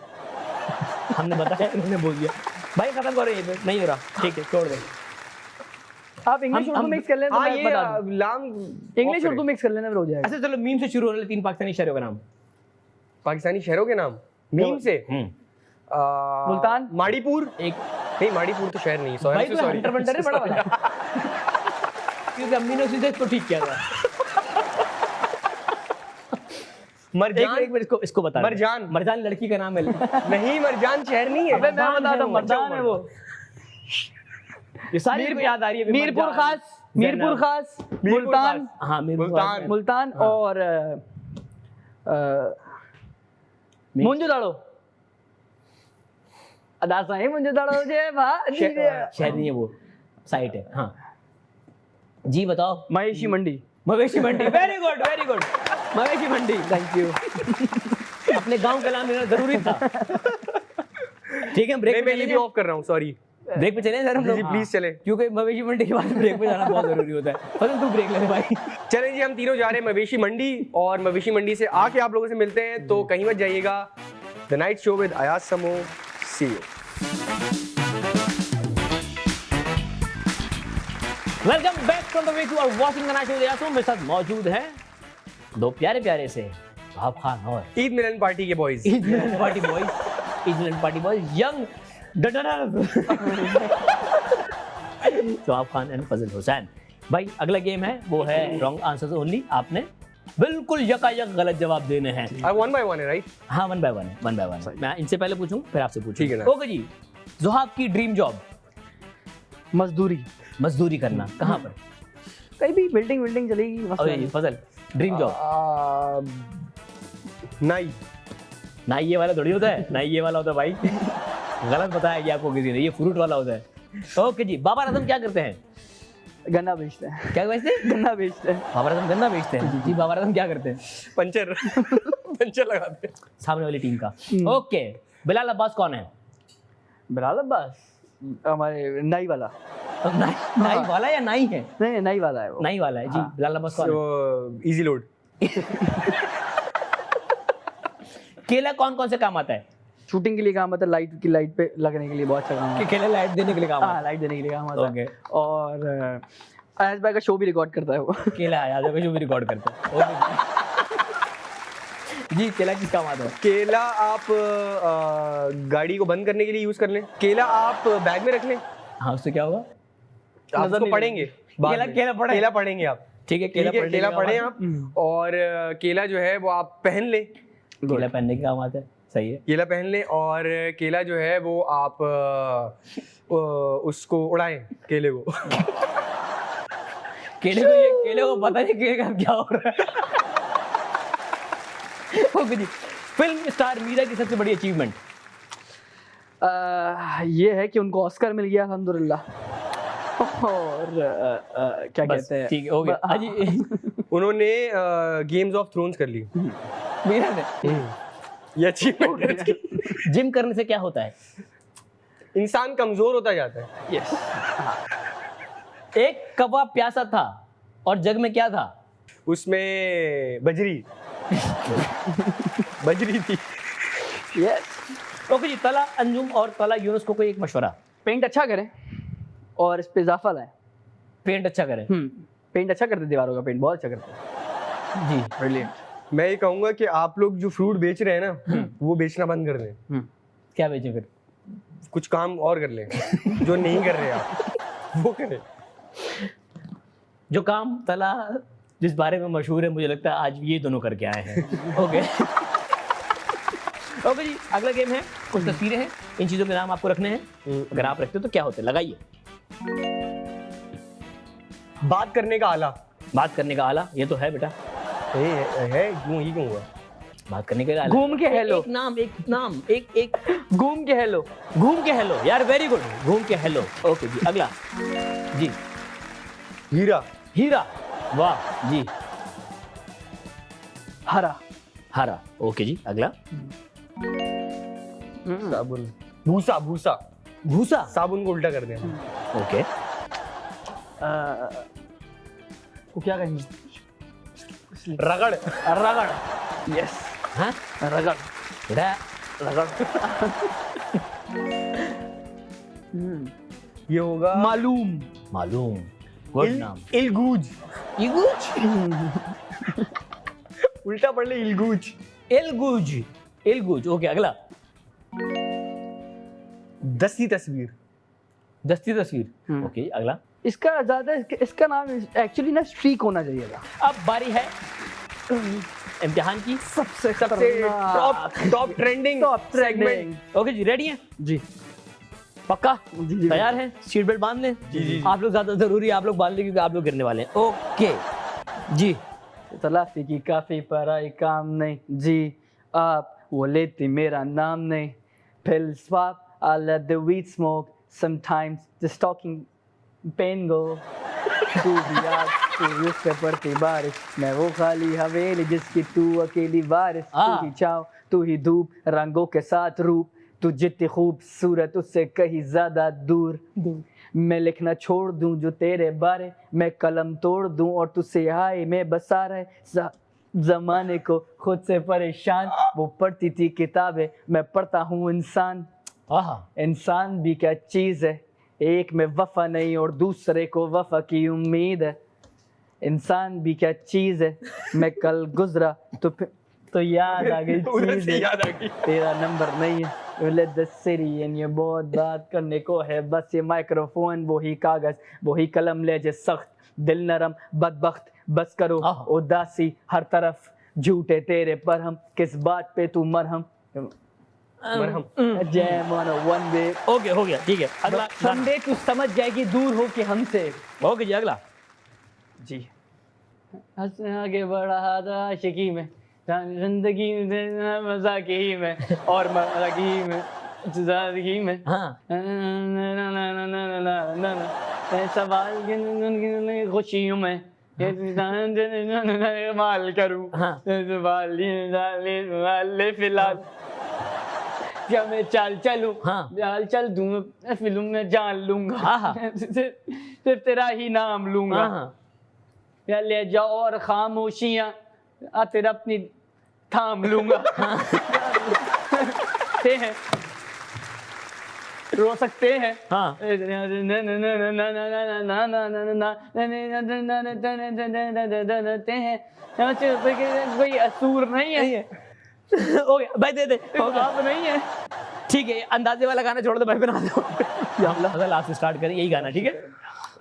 S1: हमने बताया, इन्होंने बोल दिया। भाई खत्म करो, ये पे नहीं हो रहा। ठीक है, छोड़ दो।
S2: आप इंग्लिश उर्दू मिक्स कर लें तो
S3: हाँ,
S2: मैं
S3: ये
S2: बता दूं।
S3: लाम
S2: इंग्लिश उर्दू मिक्स कर लेने में हो जाएगा।
S1: अच्छा चलो, मीम से शुरू होने वाले 3 पाकिस्तानी शहरों का नाम।
S3: पाकिस्तानी शहरों के नाम मीम से।
S2: मुल्तान,
S3: माड़ीपुर।
S1: एक
S3: नहीं, माड़ीपुर तो शहर नहीं।
S1: भाई तो हंटर वंटर है बड़ा वाला। क्योंकि अम्मी ने उसी इसको ठीक किया था।
S3: मरजान।
S1: एक मिनट, इसको बता।
S3: मरजान
S1: लड़की का नाम है।
S3: नहीं, मरजान शहर नहीं है।
S2: अबे मैं बता दूं, मरजान है वो।
S1: ये सारी मेरे को याद आ रही है।
S2: मीरपुर खास, मुल्तान।
S1: हाँ
S2: मुल्तान और मुंजुदाड़ो। अदासा है मुंजुदाड़ो जे
S1: शहर नहीं है वो, साइट है। हाँ जी बताओ।
S2: मवेशी मंडी।
S1: Very good. मवेशी मंडी,
S2: थैंक यू।
S1: अपने गांव का नाम लेना जरूरी था। ठीक है, ब्रेक
S3: मैं ये भी ऑफ कर रहा हूँ, सॉरी।
S1: ब्रेक पे चले सर हम लोग।
S3: जी प्लीज चले,
S1: क्योंकि मवेशी मंडी के बाद ब्रेक पे जाना बहुत जरूरी होता है। फजल तू ब्रेक ले ले भाई।
S3: चलें जी, हम तीनों जा रहे हैं मवेशी मंडी, और मवेशी मंडी से आके आप लोगों से मिलते हैं। तो कहीं मत जाइएगा। The night show with Ayaz Samo, see you.
S1: Welcome back from the way to our watching the night show with Ayaz Samo. मेरे साथ मौजूद हैं 2 प्यारे से वहाब खान और
S3: ईद मिलन पार्टी के boys.
S1: Eid Milan party boys young Wahab Khan and Fazal Hussain. भाई अगला गेम है, वो है रॉन्ग आंसर्स ओनली। आपने बिल्कुल यकायक गलत जवाब देने हैं।
S3: वन बाय वन है, राइट?
S1: हाँ, वन बाय वन। मैं इनसे पहले पूछूं फिर आपसे पूछूं।
S3: ठीक है ना।
S1: ओके जी, ज़ुहाब की ड्रीम जॉब? मजदूरी करना। कहाँ पर?
S2: कहीं भी, बिल्डिंग चलेगी।
S1: ओके जी, फजल ड्रीम जॉब? नाई ये वाला थोड़ी होता है, नाई ये वाला होता है भाई। गलत बताया गया आपको किसी ने, ये फ्रूट वाला होता है। ओके जी, बाबर आजम क्या करते हैं?
S2: गन्ना बेचते हैं।
S1: क्या बेचते हैं?
S2: गन्ना बेचते हैं।
S1: बाबर आजम गन्ना बेचते हैं जी। बाबर आजम क्या करते हैं?
S3: पंचर पंचर लगाते हैं
S1: सामने वाली टीम का। ओके, बिलाल अब्बास कौन है?
S2: बिलाल अब्बास हमारे नाई वाला।
S1: नाई वाला या नाई है?
S2: नहीं, नाई वाला है वो।
S1: नाई वाला है जी।
S2: हाँ।
S1: बिलाल अब्बास कौन है?
S3: वो इजी लोड।
S1: केला कौन कौन से काम आता है?
S2: शूटिंग के लिए काम आता है, लाइट पे लगने के लिए बहुत अच्छा काम आता
S1: कि
S2: है।
S1: केला लाइट देने के लिए काम आता
S2: हाँ, लाइट देने के लिए काम आता
S1: ओके।
S2: है। और अयाज भाई का शो भी रिकॉर्ड करता है वो।
S1: है? केला है, याद है, जो भी रिकॉर्ड करता है। ओके जी, केला किस काम आता है?
S3: केला आप गाड़ी को बंद करने के लिए यूज कर लें। केला आप बैग में रख लें,
S1: हाँ, उससे क्या होगा?
S3: आप
S2: नजर
S3: उसको
S2: नहीं
S3: पढ़ेंगे बाद में।
S1: केला पढ़े?
S3: केला पढ़ेंगे आप।
S1: ठीक है,
S3: ठीक है,
S1: पढ़ने
S3: केला
S1: के
S3: पढ़ें
S1: काम
S3: आप। और केला जो है वो आप पहन लें।
S1: आता है। केला पहनने के काम आता है, सही है।
S3: केला पहन लें और केला जो है वो आप उसको उड़ाएं, केले को।
S1: केले को पता नहीं केले का क्या हो रहा है। ओके जी, फिल्म स्टार मीरा की सबसे बड़ी अचीवमेंट?
S2: ये है कि उनको ऑस्कर मिल गया अल्हम्दुलिल्लाह। और क्या
S1: बस
S2: कहते हैं,
S1: ठीक है, हो गया। हाँ जी।
S3: उन्होंने गेम्स ऑफ थ्रोन्स कर ली।
S1: मीरा ने
S3: ये अचीवमेंट है।
S1: जिम करने से क्या होता है?
S3: इंसान कमजोर होता जाता है।
S2: यस।
S1: एक कौवा प्यासा था और जग में क्या था?
S3: उसमें बजरी बजरी थी।
S2: यस।
S1: ओके जी, तला अंजुम और तला यूनुस को कोई एक मशवरा।
S2: पेंट अच्छा करें और इस पे इजाफा लाएं।
S1: पेंट अच्छा करें
S2: पेंट अच्छा करते, दीवारों का पेंट बहुत अच्छा करते
S1: जी।
S2: ब्रिलियंट।
S3: मैं ये कहूंगा कि आप लोग जो फ्रूट बेच रहे हैं ना, वो बेचना बंद कर दें।
S1: क्या बेचे फिर?
S3: कुछ काम और कर लें जो नहीं कर रहे आप, वो करें।
S1: जो काम तला जिस बारे में मशहूर है, मुझे लगता है आज ये दोनों करके आए हैं। ओके ओके जी, अगला गेम है, कुछ तस्वीरें हैं, इन चीजों के नाम आपको रखने हैं। अगर आप रखते हो तो क्या होते हैं, लगाइए।
S3: बात करने का आला
S1: बात करने का आला, ये तो है बेटा।
S3: है क्यों, ये क्यों हुआ?
S1: बात करने के आला।
S2: घूम के हेलो।
S1: एक नाम एक
S2: घूम के हेलो।
S1: घूम के हेलो, यार वेरी गुड, घूम के हेलो। ओके जी, अगला जी।
S3: हीरा।
S1: हीरा, वाह जी।
S2: हरा।
S1: हरा, ओके जी, अगला।
S3: साबुन। भूसा। भूसा।
S1: भूसा,
S3: साबुन को उल्टा कर दें।
S1: ओके।
S2: वो क्या कहेंगे?
S3: रगड़।
S2: रगड़। यस।
S1: हाँ,
S2: रगड़।
S1: बेटा
S2: रगड़।
S3: ये होगा
S2: मालूम।
S1: मालूम, गुड नाम।
S3: इलगूज।
S1: इगुज,
S3: उल्टा पढ़ ले, इलगूज।
S1: एलगुज, एलगुज, ओके। अगला,
S3: दस्ती तस्वीर।
S1: दस्ती तस्वीर, ओके। अगला,
S2: इसका ज्यादा इसका नाम एक्चुअली ना स्ट्रीक होना चाहिए था।
S1: अब बारी है इम्तिहान की।
S2: सबसे
S3: top trending
S2: top trending.
S1: Okay जी, रेडी हैं?
S2: जी
S1: पक्का
S2: जी जी।
S1: तैयार हैं? सीट बेल्ट बांध लें।
S3: जी।
S1: आप लोग ज्यादा जरूरी है, आप लोग बांध लें क्योंकि आप लोग गिरने वाले हैं। ओके जी।
S2: तलाशी की काफी पराई काम नहीं जी, आप वो लेती मेरा नाम नहीं। Pill swap, I let the weed smoke. Sometimes just talking pain go. तू भी आज तू उस पे पड़ती बारिश, मैं वो खाली हवेली जिसकी तू अकेली वारिस। तू ही छाँव, तू ही धूप, रंगों के साथ रूप, तू जितनी खूबसूरत उससे कहीं ज्यादा दूर। मैं लिखना छोड़ दूं जो तेरे बारे, मैं कलम तोड़ दूं और तुझसे हाय मैं बसा रहे जमाने को खुद से परेशान। वो पढ़ती थी किताबें, मैं पढ़ता हूँ इंसान। इंसान भी क्या चीज़ है, एक में वफा नहीं और दूसरे को वफा की उम्मीद है। इंसान भी क्या चीज़ है, मैं कल गुजरा तो याद आ गई चीज़ है,
S3: याद आ गई।
S2: तेरा नंबर नहीं है। Let the city and ये बहुत बात करने को है, बस ये माइक्रोफोन वही कागज वही कलम ले जे सख्त, दिल नरम बदबख्त बस करो उदासी हर तरफ झूठे तेरे पर हम, किस बात पे तू मरहम। जय मोनो वन वे।
S1: ओके, हो गया, ठीक है। अगला
S2: संडे तू समझ जाएगी दूर हो के हमसे।
S1: ओके जी, अगला
S2: जी। हंसने आगे बढ़ा आशिकी में, जिंदगी में मजाकी में और मजाकी में जिंदगी में।
S1: हाँ,
S2: सवाल खुशियों में माल करूं
S1: हाँ।
S2: सवाल फिलहाल क्या मैं चाल चलूं
S1: हाँ।
S2: चाल चल दूं फिल्म में जान लूंगा
S1: हाँ।
S2: सिर्फ तेरा ही नाम लूंगा
S1: हाँ।
S2: या ले जाओ और खामोशियां तेरा अपनी थाम लूंगा ते हैं रो सकते हैं
S1: हाँ।
S2: कोई असूर नहीं है
S1: हो गया भाई, दे
S2: आप नहीं है
S1: ठीक है, अंदाजे वाला गाना छोड़ दो भाई, बना दो। अगर लास्ट से स्टार्ट करें यही गाना, ठीक है?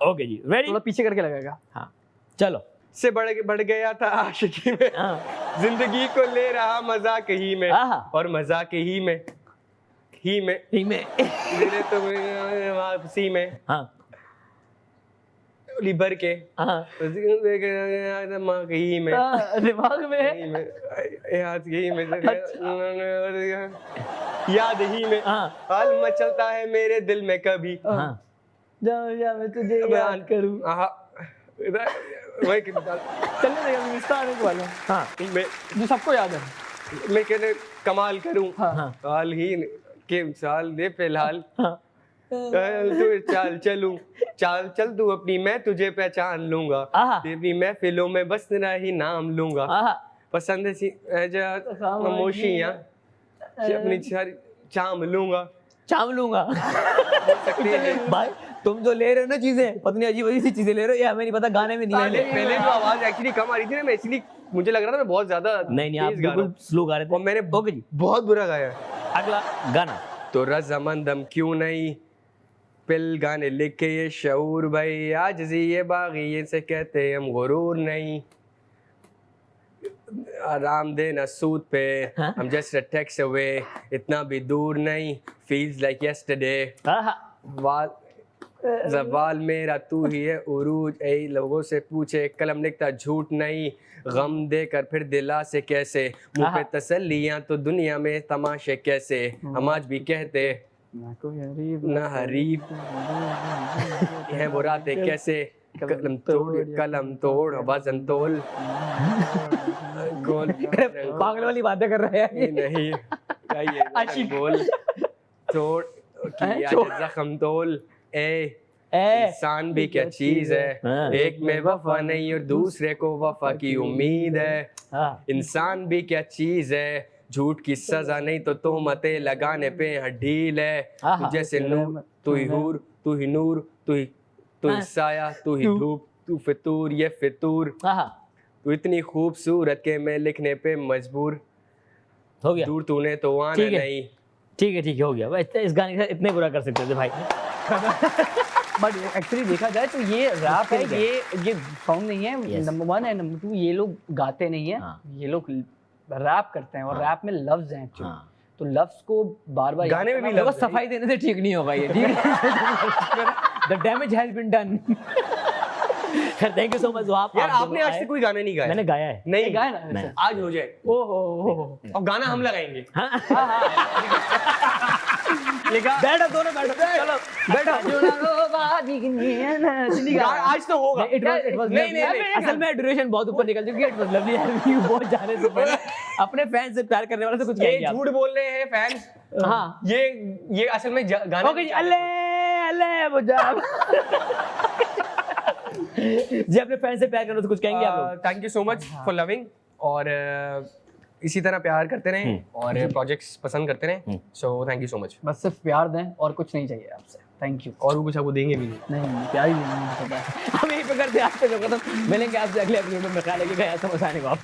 S1: ओके जी, रेडी?
S2: थोड़ा पीछे करके लगेगा।
S1: हाँ चलो।
S3: से बढ़ गया था आशिकी में,
S1: हाँ।
S3: जिंदगी को ले रहा मजाक ही में,
S1: आहा।
S3: और मजाक ही में दिले तो वापसी में
S1: हाँ।
S3: लिबर के
S1: हाँ।
S3: दिमाग ही में
S2: दिमाग में
S3: याद ही में याद ही में
S1: हाँ।
S3: हाल मचलता है मेरे दिल में कभी।
S1: हाँ।
S2: जा मैं तुझे याद करूं
S3: वही
S2: चलने देगा मिस्ता आने को वाला
S1: हाँ।
S3: मैं
S2: जो सबको याद है।
S3: मैं कहने कमाल करूं
S2: हाँ।
S3: हाल ही के साल दे फिलहाल
S1: हाँ।
S3: तू चाल चलूं चाल चल तू अपनी, मैं तुझे पहचान लूंगा,
S1: आहा।
S3: तेरी महफिलों में बस तेरा ही नाम लूंगा,
S1: आहा।
S3: पसंद सी खामोशियां अपनी सारी चाम लूंगा।
S1: चाम लूंगा। भाई तुम जो ले रहे हो ना चीजें, पत्नी अजीब अजीब सी चीजें ले रहे हो, ये हमें नहीं पता गाने में नहीं है।
S3: पहले जो आवाज एक्चुअली कम आ रही थी ना, मैं इसलिए मुझे लग रहा था मैं बहुत ज्यादा
S1: नहीं आप
S3: तेज गा रहा
S1: बिल्कुल
S3: हूं।
S1: स्लो गा रहे थे।
S3: और मैंने
S1: ओके जी,
S3: बहुत बुरा गाया है।
S1: अगला गाना।
S3: तो रज़ामंदम क्यों नहीं पिल गाने लिखे ये शऊर भाई, आज जी ये बागी ये से कहते हम गुरूर नहीं, आराम देना सूद पे, हम जस्ट टेक्स्ट अवे, इतना भी दूर नहीं, फील्स लाइक यस्टरडे,
S1: आहा।
S3: वाल जवाल मेरा तू ही है उरूज, ऐ लोगों से पूछे कलम लिखता झूठ नहीं, गम देकर फिर दिला से कैसे, मुंह पे तसल्लियां तो दुनिया में तमाशे कैसे, हम आज भी कहते ना हरीफ है बुराते कैसे, कलम तोड़ वजन तोल गोल
S1: पागल वाली बातें कर रहे हैं।
S3: नहीं ये बोल तोड़ किया जख्म तोल ए इंसान भी क्या चीज है, एक में वफा नहीं और दूसरे को वफा की उम्मीद है, इंसान भी क्या चीज है, झूठ की सजा नहीं तो तोहमतें लगाने पे ढील है, तू जैसे नूर तू ही हूर तू ही नूर तू ही साया तू ही धूप तू फितूर ये फितूर, तू इतनी खूबसूरत के मैं लिखने पे मजबूर,
S1: हो गया
S3: दूर तूने तो आना नहीं।
S1: ठीक है हो गया। इस गाने के साथ इतने बुरा कर सकते थे भाई।
S2: बट एक्चुअली देखा जाए तो ये रैप है, ये सॉन्ग नहीं है। नंबर 1 है, नंबर 2 ये लोग गाते नहीं है, ये लोग रैप करते हैं और रैप में लफ्ज हैं एक्चुअली, तो लफ्ज को बार बार
S3: गाने में भी लफ्ज
S1: सफाई देने से ठीक नहीं होगा ये, ठीक है? The damage has been done. Thank you so much.
S3: यार आपने आज तक कोई गाना नहीं गाया?
S1: मैंने गाया है।
S3: नहीं
S2: गाया ना,
S3: आज हो जाए।
S2: ओहो
S3: और गाना हम लगाएंगे।
S1: बैठो दोनों बैठो, चलो बैठो।
S3: आज तो होगा।
S1: नहीं असल में ड्यूरेशन बहुत ऊपर निकल चुकी है। इट वाज लवली, बहुत जाने से पहले अपने फैन से प्यार करने वाले से कुछ कहेंगे आप?
S3: झूठ बोल रहे हैं फैंस।
S1: हाँ
S3: ये असल में गाना।
S1: ओके जी, अल्ले बुझा। जी अपने फैन से प्यार करने से कुछ कहेंगे आप लोग?
S3: Thank you so much for loving, और इसी तरह प्यार करते रहें और प्रोजेक्ट्स पसंद करते रहें। So thank you so much.
S2: बस सिर्फ प्यार दें और कुछ नहीं चाहिए आपसे। Thank you.
S3: और कुछ आपको देंगे भी
S2: नहीं, प्यार ही देंगे।
S1: हम यहीं पे करते हैं आज का जो खत्म। मिलेंगे आपसे अगले एपिसोड में। ख्याल रखिएगा, ऐसा मजा आने को आप।